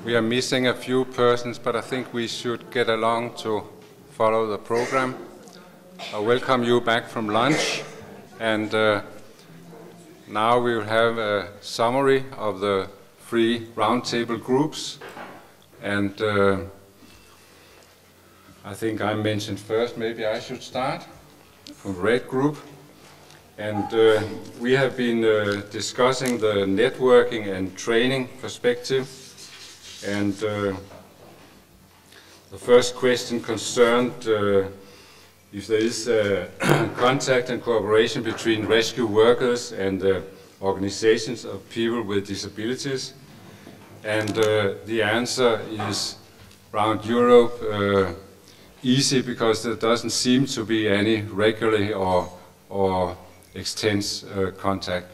We are missing a few persons, but I think we should get along to follow the program. I welcome you back from lunch, and now we will have a summary of the 3 roundtable groups, and I think I mentioned first, maybe I should start from Red Group. And we have been discussing the networking and training perspective. And the first question concerned if there is contact and cooperation between rescue workers and organizations of people with disabilities. And the answer is around Europe easy, because there doesn't seem to be any regular or extensive contact.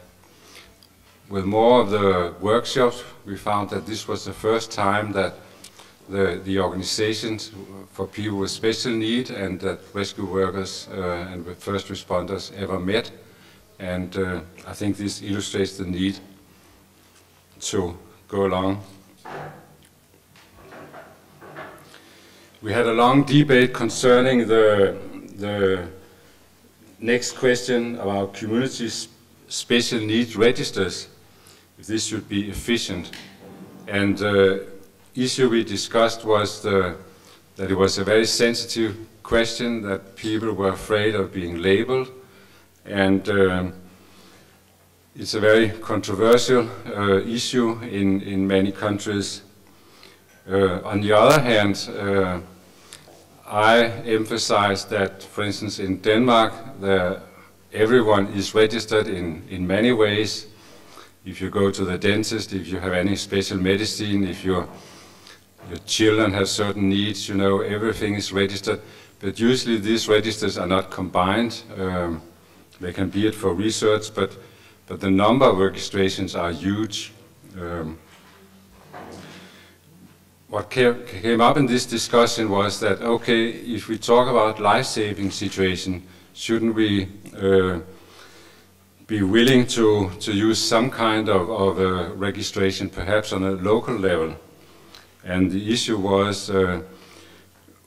With more of the workshops, we found that this was the first time that the organizations for people with special need and that rescue workers and first responders ever met. And I think this illustrates the need to go along. We had a long debate concerning the next question about community special needs registers, if this should be efficient. And the issue we discussed was that it was a very sensitive question, that people were afraid of being labeled. And it's a very controversial issue in many countries. On the other hand, I emphasize that, for instance, in Denmark, everyone is registered in many ways. If you go to the dentist, if you have any special medicine, if your children have certain needs, you know, everything is registered. But usually these registers are not combined. They can be it for research, but the number of registrations are huge. What came up in this discussion was that, okay, if we talk about life-saving situation, shouldn't we be willing to use some kind of registration, perhaps on a local level? And the issue was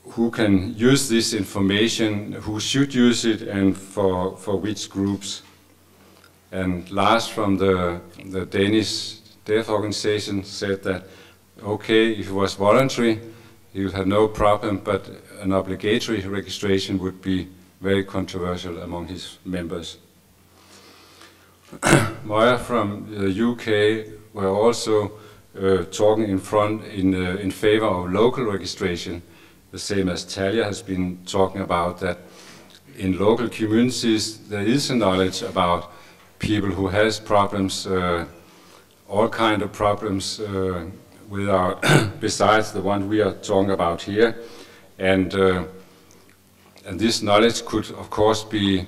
who can use this information, who should use it, and for which groups. And Lars from the Danish Deaf Organization said that, okay, if it was voluntary, he would have no problem, but an obligatory registration would be very controversial among his members. Moya from the UK were also talking in favor of local registration, the same as Talia has been talking about, that in local communities there is a knowledge about people who has problems, all kind of problems, besides the one we are talking about here, and this knowledge could, of course, be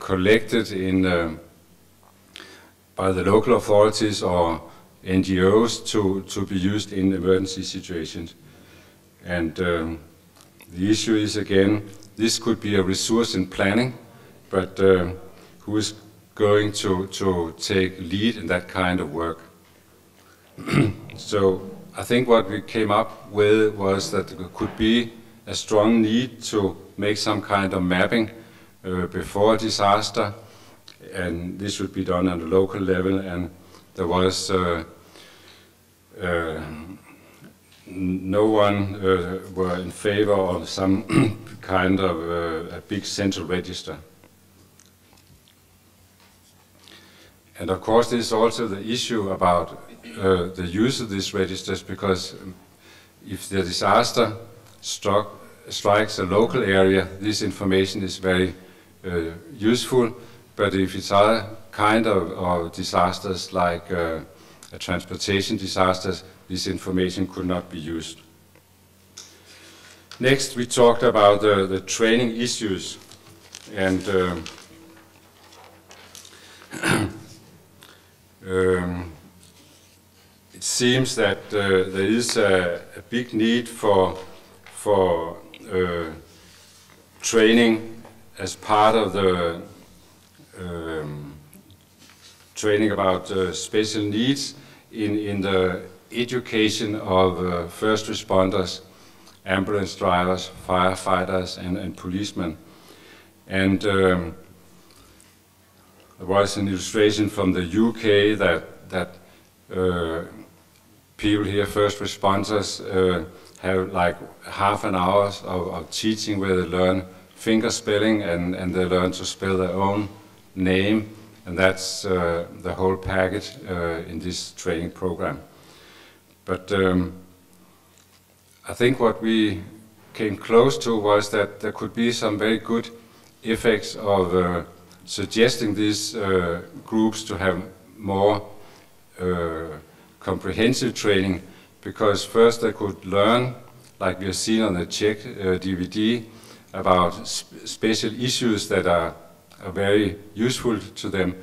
collected by the local authorities or NGOs to be used in emergency situations. And the issue is, again, this could be a resource in planning, but who is going to take lead in that kind of work? So I think what we came up with was that there could be a strong need to make some kind of mapping before disaster, and this should be done on a local level. And there was no one were in favor of some kind of a big central register. And of course, there's also the issue about the use of these registers, because if the disaster strikes a local area, this information is very useful. But if it's other kind of disasters, like transportation disasters, this information could not be used. Next, we talked about the training issues, and it seems that there is a big need for training as part of the training about special needs in the education of first responders, ambulance drivers, firefighters, and policemen. And there was an illustration from the UK that people here, first responders, have like half an hour of teaching where they learn finger spelling and they learn to spell their own name, and that's the whole package in this training program. But I think what we came close to was that there could be some very good effects of suggesting these groups to have more comprehensive training, because first they could learn, like we have seen on the Czech DVD, about special issues that are very useful to them,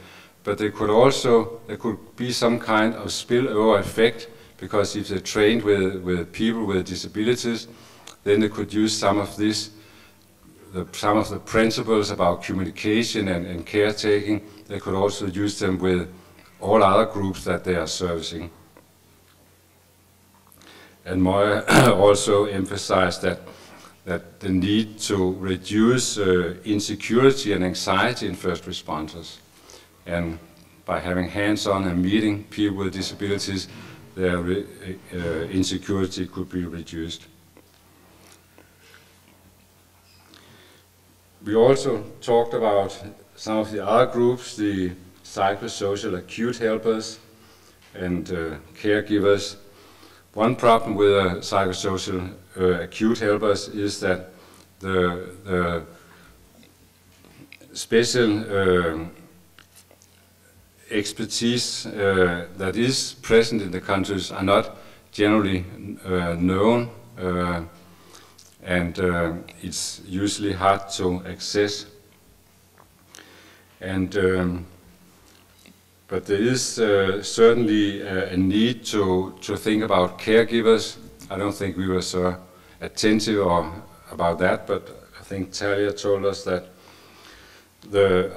but they could also, there could be some kind of spillover effect, because if they trained with people with disabilities, then they could use some of this, some of the principles about communication and caretaking. They could also use them with all other groups that they are servicing. And Moya also emphasized that the need to reduce insecurity and anxiety in first responders. And by having hands-on and meeting people with disabilities, their insecurity could be reduced. We also talked about some of the other groups, the psychosocial acute helpers and caregivers. One problem with psychosocial acute helpers is that the special expertise that is present in the countries are not generally known, and it's usually hard to access. And but there is certainly a need to think about caregivers. I don't think we were so attentive about that, but I think Talia told us that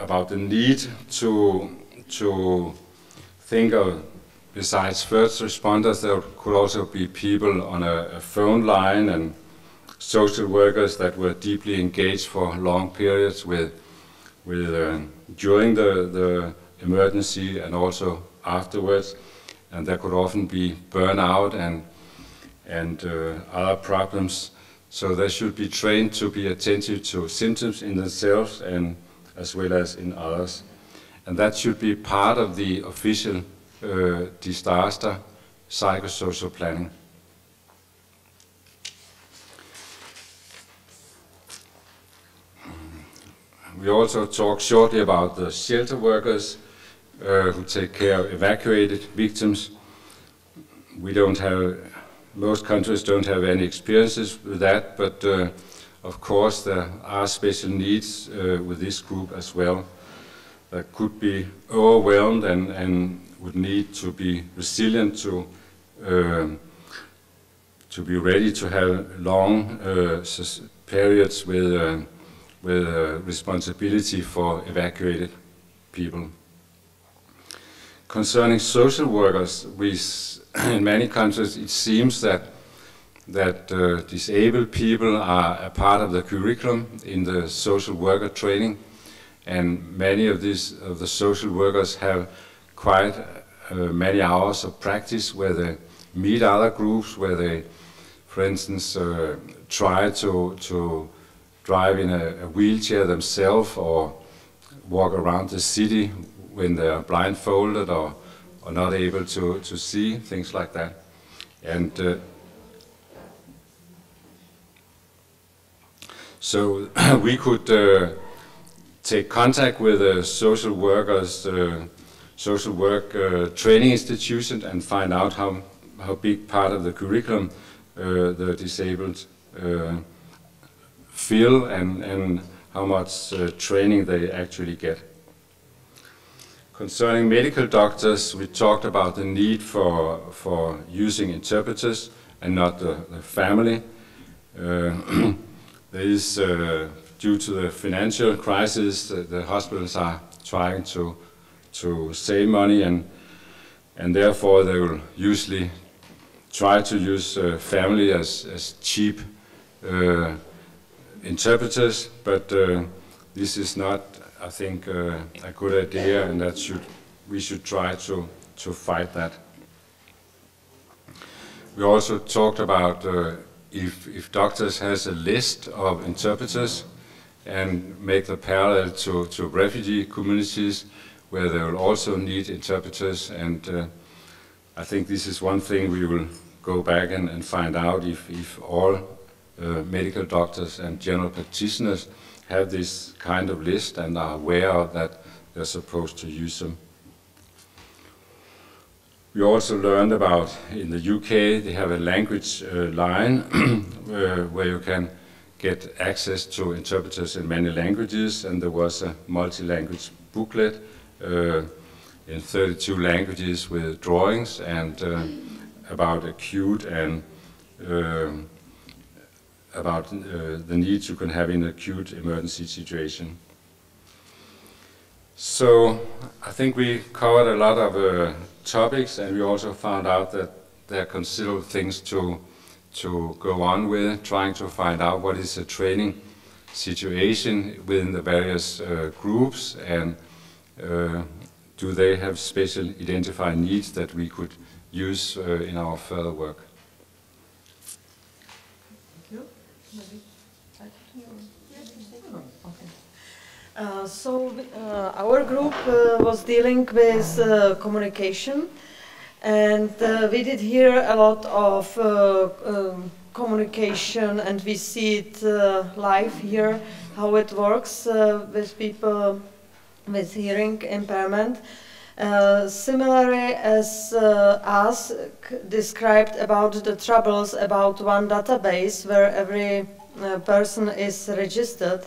about the need to think of, besides first responders, there could also be people on a phone line and social workers that were deeply engaged for long periods during the emergency and also afterwards, and there could often be burnout and other problems. So they should be trained to be attentive to symptoms in themselves and as well as in others. And that should be part of the official disaster psychosocial planning. We also talked shortly about the shelter workers who take care of evacuated victims. We don't have, most countries don't have any experiences with that, but of course there are special needs with this group as well, that could be overwhelmed and would need to be resilient to be ready to have long periods with responsibility for evacuated people. Concerning social workers, in many countries it seems that disabled people are a part of the curriculum in the social worker training, and many of the social workers have quite many hours of practice where they meet other groups, where they, for instance, try to drive in a wheelchair themselves or walk around the city when they are blindfolded or not able to see, things like that. And so we could take contact with the social workers, social work training institution, and find out how big part of the curriculum the disabled feel and how much training they actually get. Concerning medical doctors, we talked about the need for using interpreters and not the family. There is, due to the financial crisis, the hospitals are trying to save money, and therefore they will usually try to use family as cheap interpreters, but this is not, I think, a good idea, and that we should try to fight that. We also talked about if doctors has a list of interpreters and make the parallel to refugee communities where they will also need interpreters, and I think this is one thing we will go back and find out if all medical doctors and general practitioners have this kind of list and are aware of that they're supposed to use them. We also learned about, in the UK, they have a language line where you can get access to interpreters in many languages, and there was a multi-language booklet in 32 languages with drawings and about acute and about the needs you can have in an acute emergency situation. So I think we covered a lot of topics, and we also found out that there are considerable things to go on with, trying to find out what is the training situation within the various groups, and do they have special identified needs that we could use in our further work. Thank you. Our group was dealing with communication, and we did hear a lot of communication, and we see it live here, how it works with people with hearing impairment. Similarly as us described about the troubles about one database where every person is registered.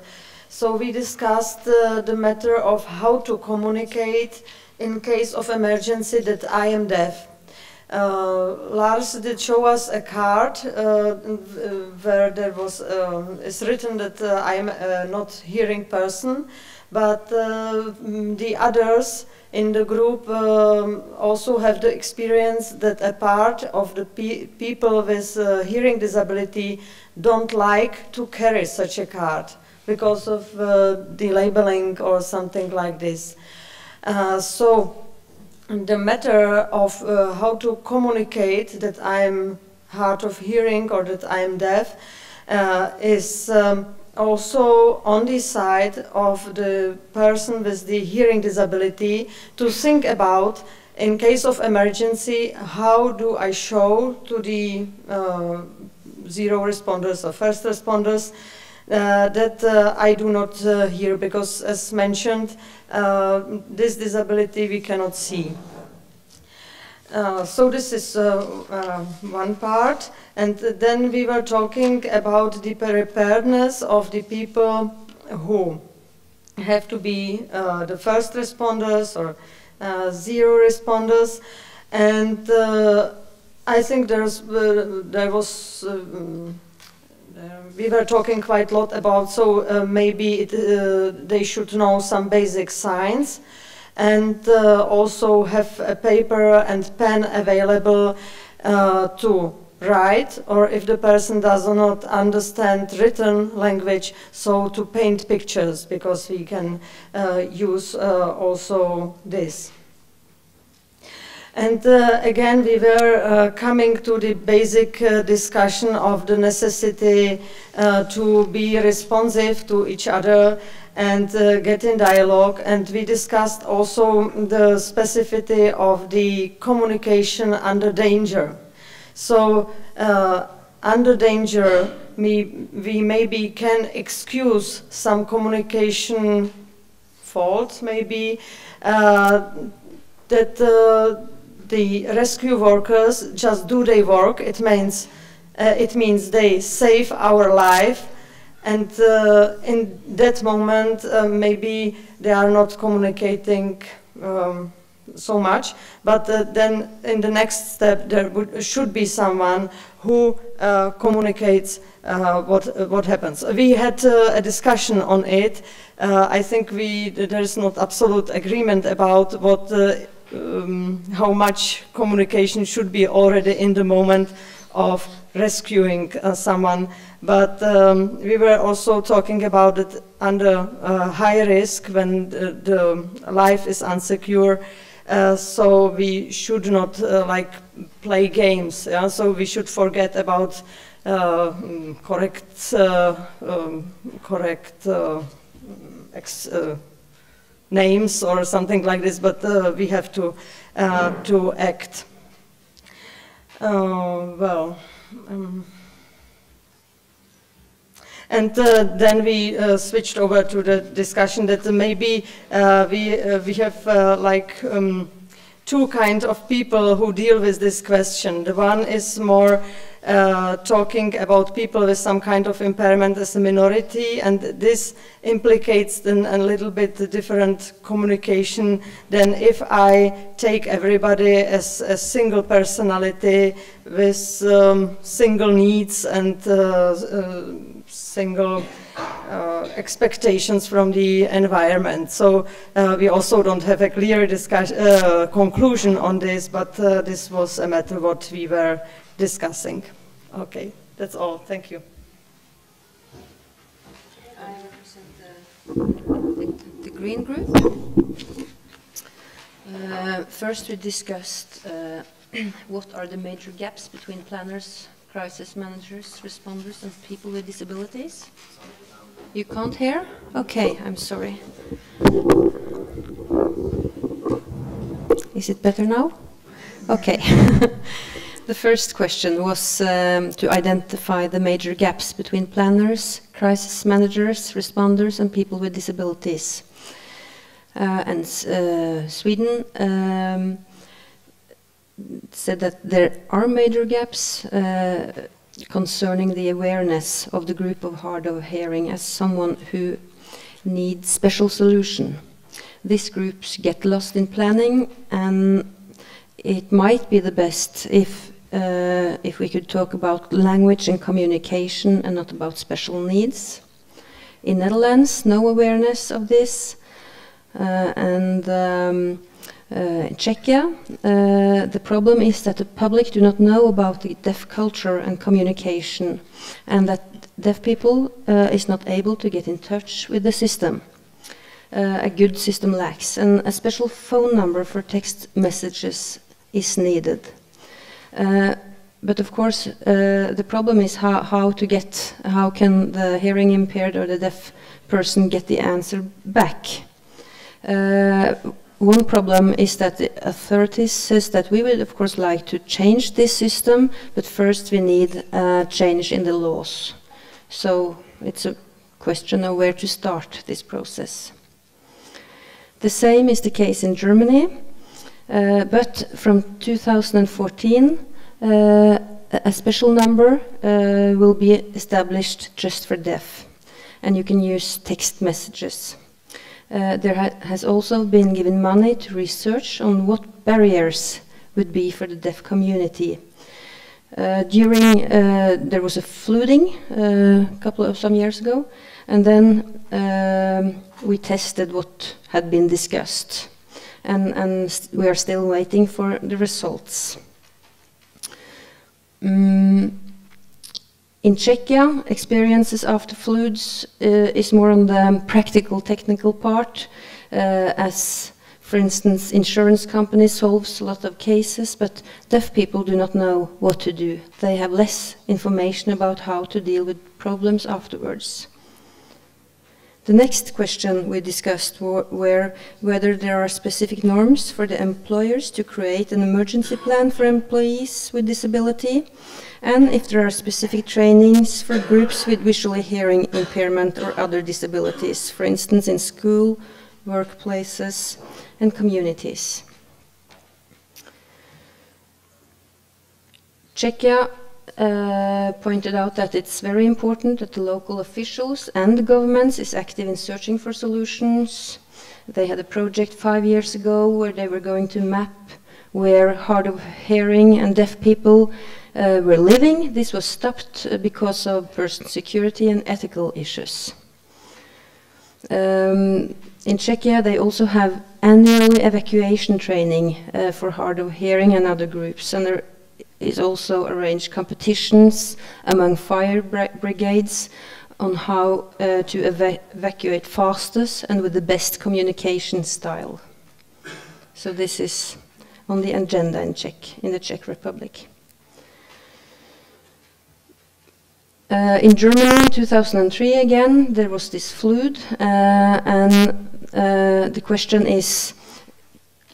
So we discussed the matter of how to communicate in case of emergency that I am deaf. Lars did show us a card where there was it's written that I am a not hearing person, but the others in the group also have the experience that a part of the people with hearing disability don't like to carry such a card because of the labeling or something like this. So the matter of how to communicate that I'm hard of hearing or that I'm deaf is also on the side of the person with the hearing disability to think about, in case of emergency, how do I show to the zero responders or first responders that I do not hear, because as mentioned, this disability we cannot see. So this is one part, and then we were talking about the preparedness of the people who have to be the first responders or zero responders, and I think we were talking quite a lot about, so maybe they should know some basic science, and also have a paper and pen available to write, or if the person does not understand written language, so to paint pictures, because we can use also this. And again, we were coming to the basic discussion of the necessity to be responsive to each other and get in dialogue, and we discussed also the specificity of the communication under danger. So under danger, we maybe can excuse some communication faults, maybe that the rescue workers just do their work. It means they save our life, and in that moment maybe they are not communicating so much, but then in the next step there should be someone who communicates what happens. We had a discussion on it. I think there is not absolute agreement about what how much communication should be already in the moment of rescuing someone. But we were also talking about it under high risk when the life is insecure. So we should not like play games. Yeah? So we should forget about correct names or something like this. But we have to act. And then we switched over to the discussion that maybe we have like two kinds of people who deal with this question. The one is more talking about people with some kind of impairment as a minority, and this implicates then a little bit different communication than if I take everybody as a single personality with single needs and single expectations from the environment. So we also don't have a clear conclusion on this, but this was a matter what we were discussing. Okay, that's all. Thank you. I represent the Green Group. First we discussed what are the major gaps between planners, crisis managers, responders and people with disabilities. You can't hear? Okay, I'm sorry. Is it better now? Okay. The first question was to identify the major gaps between planners, crisis managers, responders and people with disabilities. And Sweden said that there are major gaps concerning the awareness of the group of hard of hearing as someone who needs special solution. These groups get lost in planning, and it might be the best if we could talk about language and communication and not about special needs. In Netherlands, no awareness of this, and in Czechia, the problem is that the public do not know about the deaf culture and communication, and that deaf people is not able to get in touch with the system. A good system lacks, and a special phone number for text messages is needed. But of course, the problem is how can the hearing impaired or the deaf person get the answer back? One problem is that the authorities says that we would of course like to change this system, but first we need a change in the laws. So it's a question of where to start this process. The same is the case in Germany, but from 2014 a special number will be established just for deaf, and you can use text messages. There has also been given money to research on what barriers would be for the deaf community. There was a flooding some years ago, and then we tested what had been discussed, and we are still waiting for the results. In Czechia, experiences after floods is more on the practical, technical part, as, for instance, insurance companies solves a lot of cases, but deaf people do not know what to do. They have less information about how to deal with problems afterwards. The next question we discussed were whether there are specific norms for the employers to create an emergency plan for employees with disability, and if there are specific trainings for groups with visually hearing impairment or other disabilities, for instance in school, workplaces and communities. Czechia pointed out that it's very important that the local officials and the governments is active in searching for solutions. They had a project 5 years ago where they were going to map where hard of hearing and deaf people were living. This was stopped because of person security and ethical issues. In Czechia they also have annual evacuation training for hard of hearing and other groups, and there is also arranged competitions among fire brigades on how to evacuate fastest and with the best communication style. So this is on the agenda in the Czech Republic. In Germany, 2003 again, there was this flood, and the question is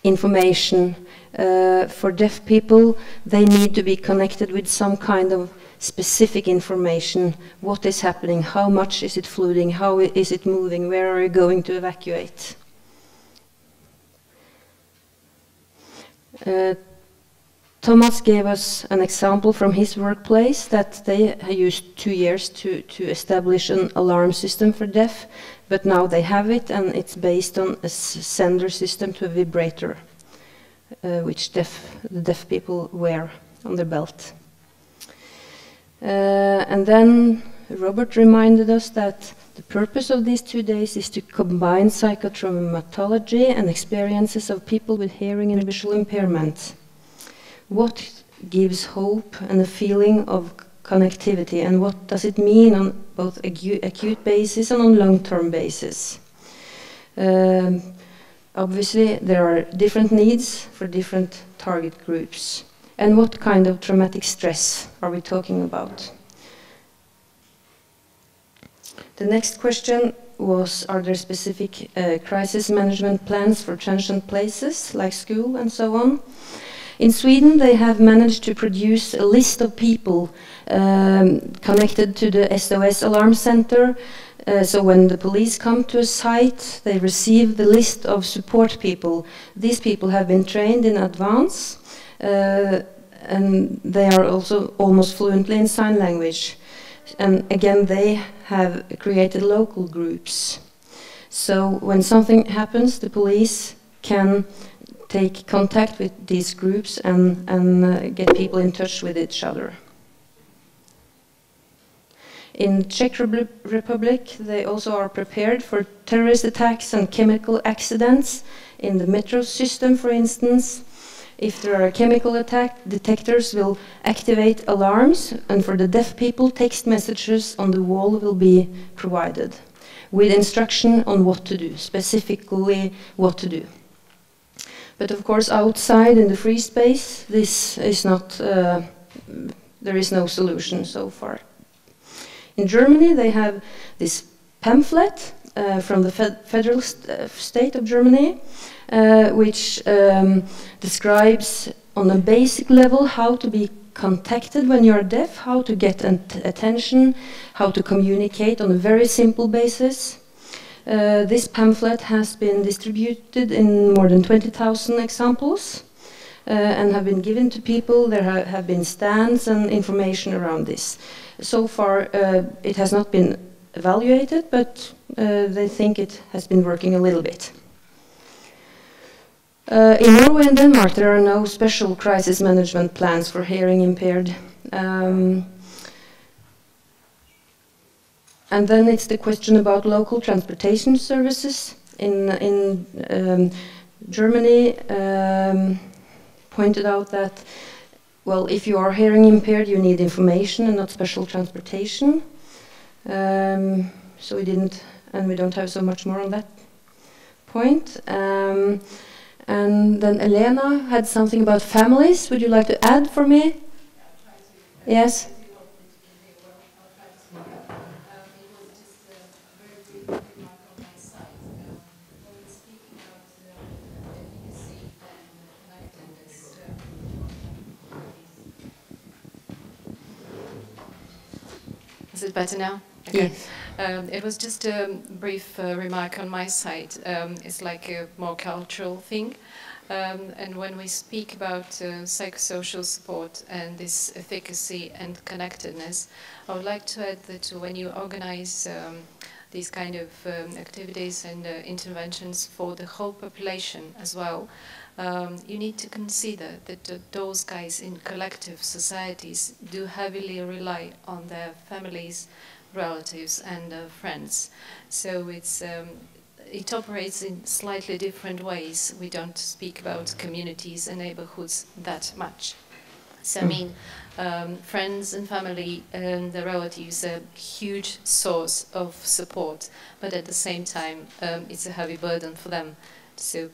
information. For deaf people, they need to be connected with some kind of specific information. What is happening? How much is it flooding? How is it moving? Where are you going to evacuate? Thomas gave us an example from his workplace that they used 2 years to establish an alarm system for deaf, but now they have it, and it's based on a sender system to a vibrator, which the deaf people wear on their belt. And then Robert reminded us that the purpose of these 2 days is to combine psychotraumatology and experiences of people with hearing and visual impairment. What gives hope and a feeling of connectivity, and what does it mean on both acute basis and on long-term basis? Obviously, there are different needs for different target groups. And what kind of traumatic stress are we talking about? The next question was, are there specific crisis management plans for transient places like school and so on? In Sweden, they have managed to produce a list of people connected to the SOS alarm center. So when the police come to a site, they receive the list of support people. These people have been trained in advance, and they are also almost fluently in sign language. And again, they have created local groups. So when something happens, the police can take contact with these groups and get people in touch with each other. In Czech Republic, they also are prepared for terrorist attacks and chemical accidents. In the metro system, for instance, if there are a chemical attack, detectors will activate alarms, and for the deaf people, text messages on the wall will be provided with instruction on what to do, specifically what to do. But of course, outside in the free space, this is not, there is no solution so far. In Germany, they have this pamphlet from the federal state of Germany, which describes on a basic level how to be contacted when you are deaf, how to get attention, how to communicate on a very simple basis. This pamphlet has been distributed in more than 20,000 examples and have been given to people. There have been stands and information around this. So far, it has not been evaluated, but they think it has been working a little bit. In Norway and Denmark, there are no special crisis management plans for hearing impaired. And then it's the question about local transportation services. In Germany, pointed out that, well, if you are hearing impaired, you need information and not special transportation. So we didn't, and we don't have so much more on that point. And then Elena had something about families. Would you like to add for me? Yes. Is it better now? Okay. Yes. It was just a brief remark on my side. It's like a more cultural thing. And when we speak about psychosocial support and this efficacy and connectedness, I would like to add that when you organize these kind of activities and interventions for the whole population as well, you need to consider that those guys in collective societies do heavily rely on their families, relatives and friends. So it operates in slightly different ways. We don't speak about communities and neighborhoods that much. So I mean, friends and family and the relatives are a huge source of support, but at the same time, it's a heavy burden for them. So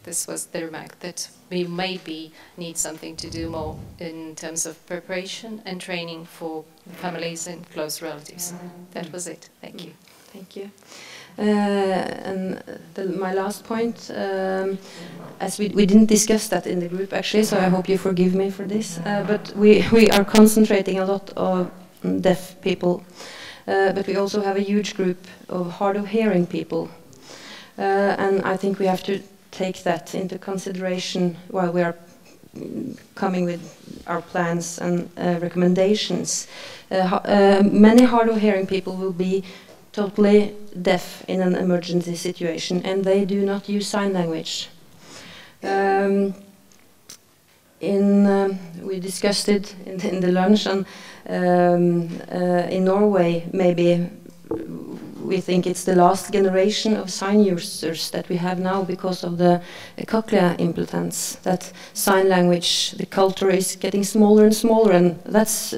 this was the remark, that we maybe need something to do more in terms of preparation and training for families and close relatives. That was it. Thank you. Thank you. And my last point, as we didn't discuss that in the group actually, so I hope you forgive me for this, but we are concentrating a lot on deaf people, but we also have a huge group of hard of hearing people, and I think we have to take that into consideration while we are coming with our plans and recommendations. Many hard of hearing people will be totally deaf in an emergency situation, and they do not use sign language. We discussed it in the lunch, and in Norway, maybe we think it's the last generation of sign users that we have now because of the cochlea implants. That sign language, the culture is getting smaller and smaller, and that's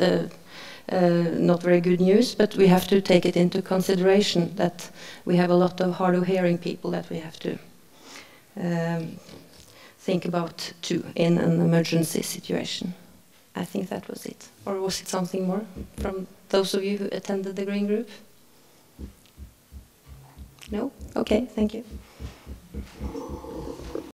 not very good news, but we have to take it into consideration that we have a lot of hard of hearing people that we have to think about too in an emergency situation. I think that was it. Or was it something more from those of you who attended the Green Group? No? Okay, thank you.